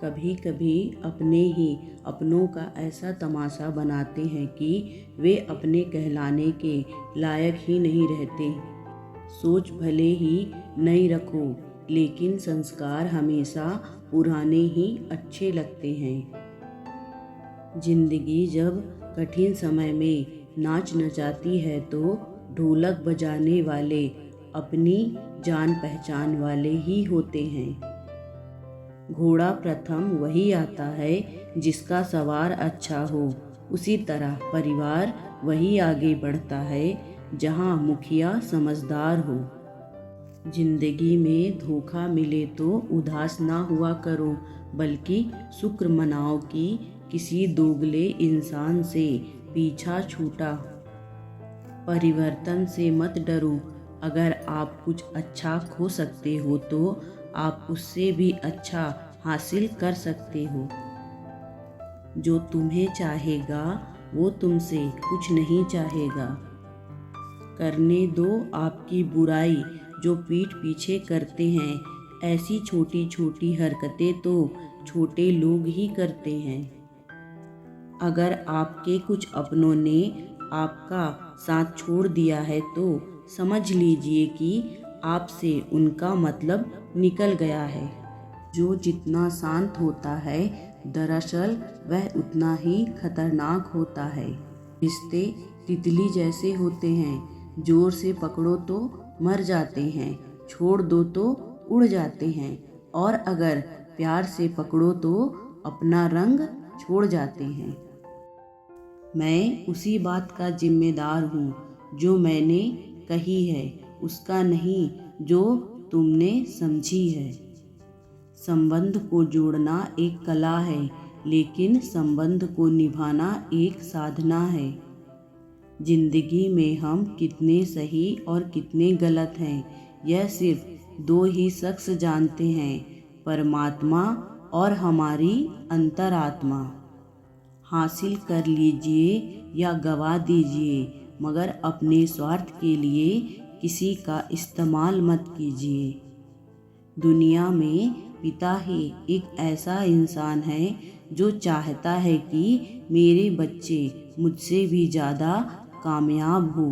कभी कभी अपने ही अपनों का ऐसा तमाशा बनाते हैं कि वे अपने कहलाने के लायक ही नहीं रहते। सोच भले ही नई रखो, लेकिन संस्कार हमेशा पुराने ही अच्छे लगते हैं। जिंदगी जब कठिन समय में नाच नचाती है तो ढोलक बजाने वाले अपनी जान पहचान वाले ही होते हैं। घोड़ा प्रथम वही आता है जिसका सवार अच्छा हो, उसी तरह परिवार वही आगे बढ़ता है जहाँ मुखिया समझदार हो। जिंदगी में धोखा मिले तो उदास ना हुआ करो, बल्कि शुक्र मनाओ कि किसी दोगले इंसान से पीछा छूटा। परिवर्तन से मत डरो, अगर आप कुछ अच्छा खो सकते हो तो आप उससे भी अच्छा हासिल कर सकते हो। जो तुम्हें चाहेगा वो तुमसे कुछ नहीं चाहेगा। करने दो आपकी बुराई जो पीठ पीछे करते हैं, ऐसी छोटी छोटी हरकतें तो छोटे लोग ही करते हैं। अगर आपके कुछ अपनों ने आपका साथ छोड़ दिया है तो समझ लीजिए कि आपसे उनका मतलब निकल गया है। जो जितना शांत होता है दरअसल वह उतना ही खतरनाक होता है। रिश्ते तितली जैसे होते हैं, जोर से पकड़ो तो मर जाते हैं, छोड़ दो तो उड़ जाते हैं, और अगर प्यार से पकड़ो तो अपना रंग छोड़ जाते हैं। मैं उसी बात का जिम्मेदार हूँ जो मैंने कही है, उसका नहीं जो तुमने समझी है। संबंध को जोड़ना एक कला है, लेकिन संबंध को निभाना एक साधना है। जिंदगी में हम कितने सही और कितने गलत हैं, यह सिर्फ दो ही शख्स जानते हैं, परमात्मा और हमारी अंतरात्मा। हासिल कर लीजिए या गवा दीजिए, मगर अपने स्वार्थ के लिए किसी का इस्तेमाल मत कीजिए। दुनिया में पिता ही एक ऐसा इंसान है जो चाहता है कि मेरे बच्चे मुझसे भी ज़्यादा कामयाब हो।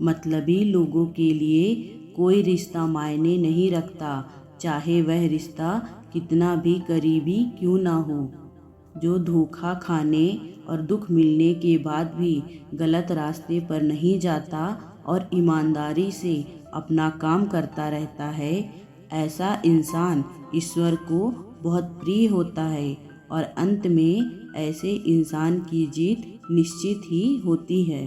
मतलबी लोगों के लिए कोई रिश्ता मायने नहीं रखता, चाहे वह रिश्ता कितना भी करीबी क्यों ना हो। जो धोखा खाने और दुख मिलने के बाद भी गलत रास्ते पर नहीं जाता और ईमानदारी से अपना काम करता रहता है, ऐसा इंसान ईश्वर को बहुत प्रिय होता है, और अंत में ऐसे इंसान की जीत निश्चित ही होती है।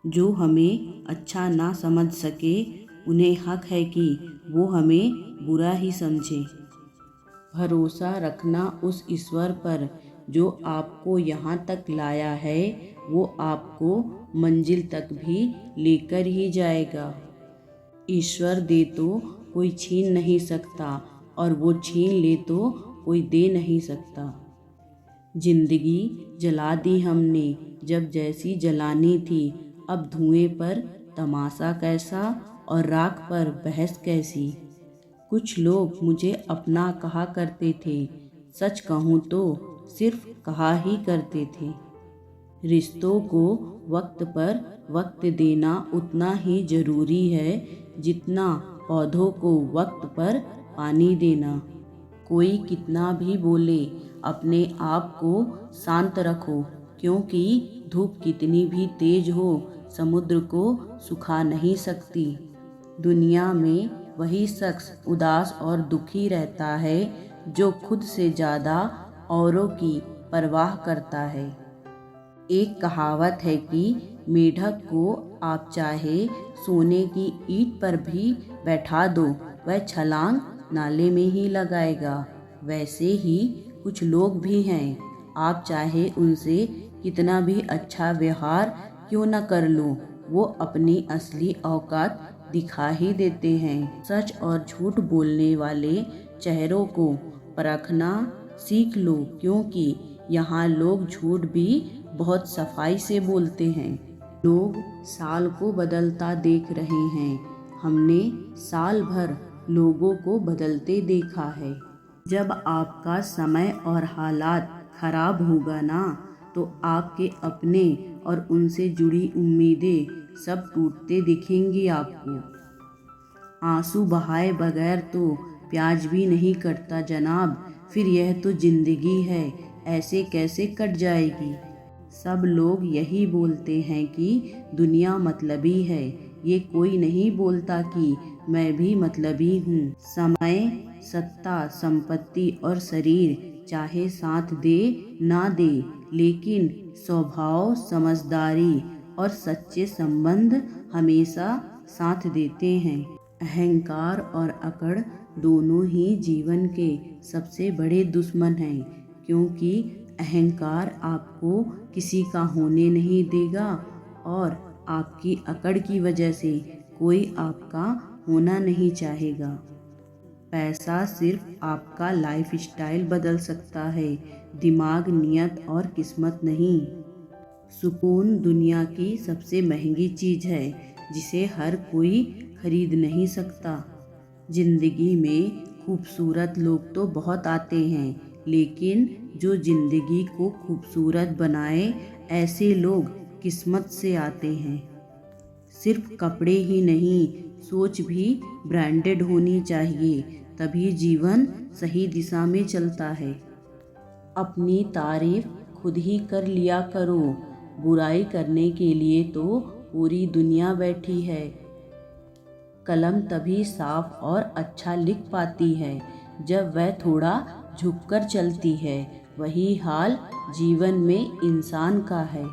जो हमें अच्छा ना समझ सके, उन्हें हक है कि वो हमें बुरा ही समझे। भरोसा रखना उस ईश्वर पर जो आपको यहाँ तक लाया है, वो आपको मंजिल तक भी लेकर ही जाएगा। ईश्वर दे तो कोई छीन नहीं सकता, और वो छीन ले तो कोई दे नहीं सकता। जिंदगी जला दी हमने जब जैसी जलानी थी, अब धुएं पर तमाशा कैसा और राख पर बहस कैसी। कुछ लोग मुझे अपना कहा करते थे, सच कहूँ तो सिर्फ कहा ही करते थे। रिश्तों को वक्त पर वक्त देना उतना ही ज़रूरी है जितना पौधों को वक्त पर पानी देना। कोई कितना भी बोले, अपने आप को शांत रखो, क्योंकि धूप कितनी भी तेज हो समुद्र को सुखा नहीं सकती। दुनिया में वही शख्स उदास और दुखी रहता है जो खुद से ज़्यादा औरों की परवाह करता है। एक कहावत है कि मेढक को आप चाहे सोने की ईंट पर भी बैठा दो, वह छलांग नाले में ही लगाएगा। वैसे ही कुछ लोग भी हैं, आप चाहे उनसे कितना भी अच्छा व्यवहार क्यों न कर लो, वो अपनी असली औकात दिखा ही देते हैं। सच और झूठ बोलने वाले चेहरों को परखना सीख लो, क्योंकि यहाँ लोग झूठ भी बहुत सफाई से बोलते हैं। लोग साल को बदलता देख रहे हैं, हमने साल भर लोगों को बदलते देखा है। जब आपका समय और हालात खराब होगा ना, तो आपके अपने और उनसे जुड़ी उम्मीदें सब टूटते दिखेंगी आपको। आंसू बहाए बगैर तो प्याज भी नहीं कटता जनाब। फिर यह तो जिंदगी है, ऐसे कैसे कट जाएगी। सब लोग यही बोलते हैं कि दुनिया मतलबी है, ये कोई नहीं बोलता कि मैं भी मतलबी हूँ। समय, सत्ता, संपत्ति और शरीर चाहे साथ दे ना दे, लेकिन स्वभाव, समझदारी और सच्चे संबंध हमेशा साथ देते हैं। अहंकार और अकड़ दोनों ही जीवन के सबसे बड़े दुश्मन हैं, क्योंकि अहंकार आपको किसी का होने नहीं देगा और आपकी अकड़ की वजह से कोई आपका होना नहीं चाहेगा। पैसा सिर्फ आपका लाइफस्टाइल बदल सकता है, दिमाग, नियत और किस्मत नहीं। सुकून दुनिया की सबसे महंगी चीज़ है, जिसे हर कोई खरीद नहीं सकता। जिंदगी में खूबसूरत लोग तो बहुत आते हैं, लेकिन जो जिंदगी को खूबसूरत बनाए, ऐसे लोग किस्मत से आते हैं। सिर्फ कपड़े ही नहीं, सोच भी ब्रांडेड होनी चाहिए, तभी जीवन सही दिशा में चलता है। अपनी तारीफ खुद ही कर लिया करो, बुराई करने के लिए तो पूरी दुनिया बैठी है। कलम तभी साफ और अच्छा लिख पाती है जब वह थोड़ा झुककर चलती है। वही हाल जीवन में इंसान का है।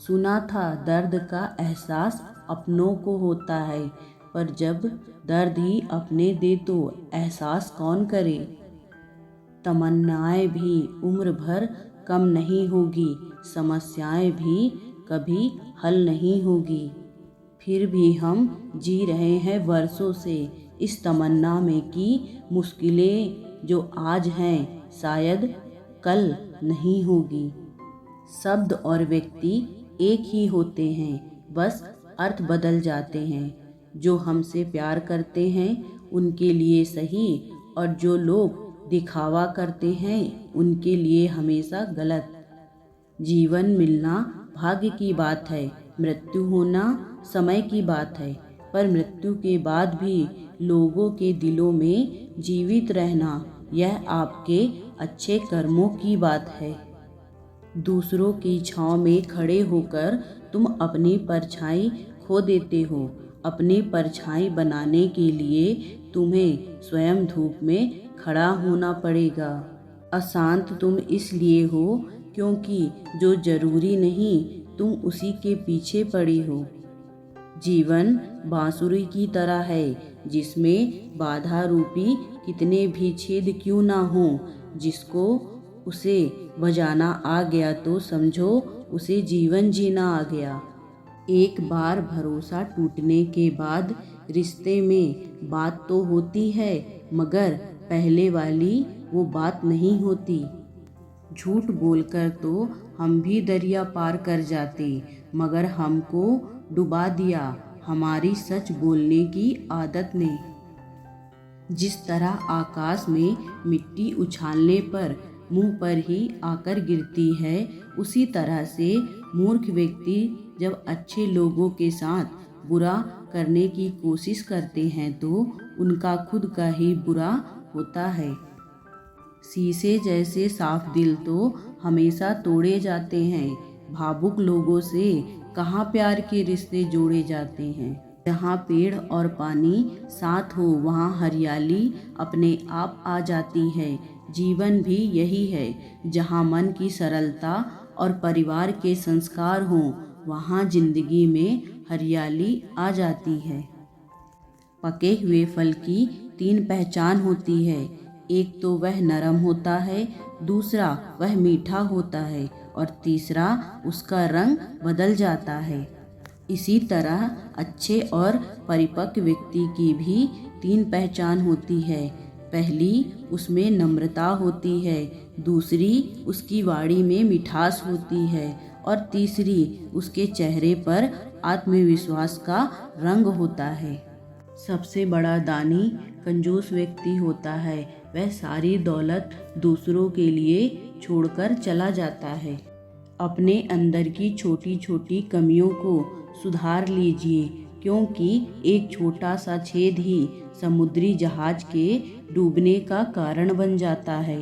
सुना था दर्द का एहसास अपनों को होता है, पर जब दर्द ही अपने दे तो एहसास कौन करे। तमन्नाएं भी उम्र भर कम नहीं होगी, समस्याएं भी कभी हल नहीं होगी। फिर भी हम जी रहे हैं वर्षों से इस तमन्ना में कि मुश्किलें जो आज हैं शायद कल नहीं होगी। शब्द और व्यक्ति एक ही होते हैं, बस अर्थ बदल जाते हैं। जो हमसे प्यार करते हैं उनके लिए सही, और जो लोग दिखावा करते हैं उनके लिए हमेशा गलत। जीवन मिलना भाग्य की बात है, मृत्यु होना समय की बात है, पर मृत्यु के बाद भी लोगों के दिलों में जीवित रहना, यह आपके अच्छे कर्मों की बात है। दूसरों की छांव में खड़े होकर तुम अपनी परछाई खो देते हो। अपनी परछाई बनाने के लिए तुम्हें स्वयं धूप में खड़ा होना पड़ेगा। अशांत तुम इसलिए हो क्योंकि जो जरूरी नहीं तुम उसी के पीछे पड़ी हो। जीवन बांसुरी की तरह है, जिसमें बाधा रूपी कितने भी छेद क्यों ना हो। जिसको उसे बजाना आ गया तो समझो उसे जीवन जीना आ गया। एक बार भरोसा टूटने के बाद रिश्ते में बात तो होती है, मगर पहले वाली वो बात नहीं होती। झूठ बोलकर तो हम भी दरिया पार कर जाते, मगर हमको डुबा दिया हमारी सच बोलने की आदत ने। जिस तरह आकाश में मिट्टी उछालने पर मुंह पर ही आकर गिरती है, उसी तरह से मूर्ख व्यक्ति जब अच्छे लोगों के साथ बुरा करने की कोशिश करते हैं तो उनका खुद का ही बुरा होता है। शीशे जैसे साफ दिल तो हमेशा तोड़े जाते हैं। भावुक लोगों से कहाँ प्यार के रिश्ते जोड़े जाते हैं। जहाँ पेड़ और पानी साथ हो वहाँ हरियाली अपने आप आ जाती है। जीवन भी यही है, जहाँ मन की सरलता और परिवार के संस्कार हों वहाँ जिंदगी में हरियाली आ जाती है। पके हुए फल की 3 पहचान होती है। एक तो वह नरम होता है, दूसरा वह मीठा होता है और तीसरा उसका रंग बदल जाता है। इसी तरह अच्छे और परिपक्व व्यक्ति की भी 3 पहचान होती है। पहली उसमें नम्रता होती है, दूसरी उसकी वाणी में मिठास होती है और तीसरी उसके चेहरे पर आत्मविश्वास का रंग होता है। सबसे बड़ा दानी कंजूस व्यक्ति होता है, वह सारी दौलत दूसरों के लिए छोड़कर चला जाता है। अपने अंदर की छोटी छोटी कमियों को सुधार लीजिए, क्योंकि एक छोटा सा छेद ही समुद्री जहाज के डूबने का कारण बन जाता है।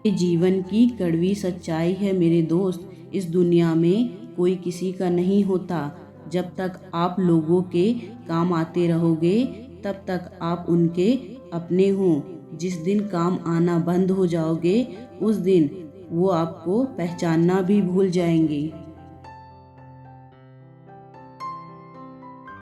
ये जीवन की कड़वी सच्चाई है मेरे दोस्त। इस दुनिया में कोई किसी का नहीं होता। जब तक आप लोगों के काम आते रहोगे, तब तक आप उनके अपने हों। जिस दिन काम आना बंद हो जाओगे, उस दिन वो आपको पहचानना भी भूल जाएंगे।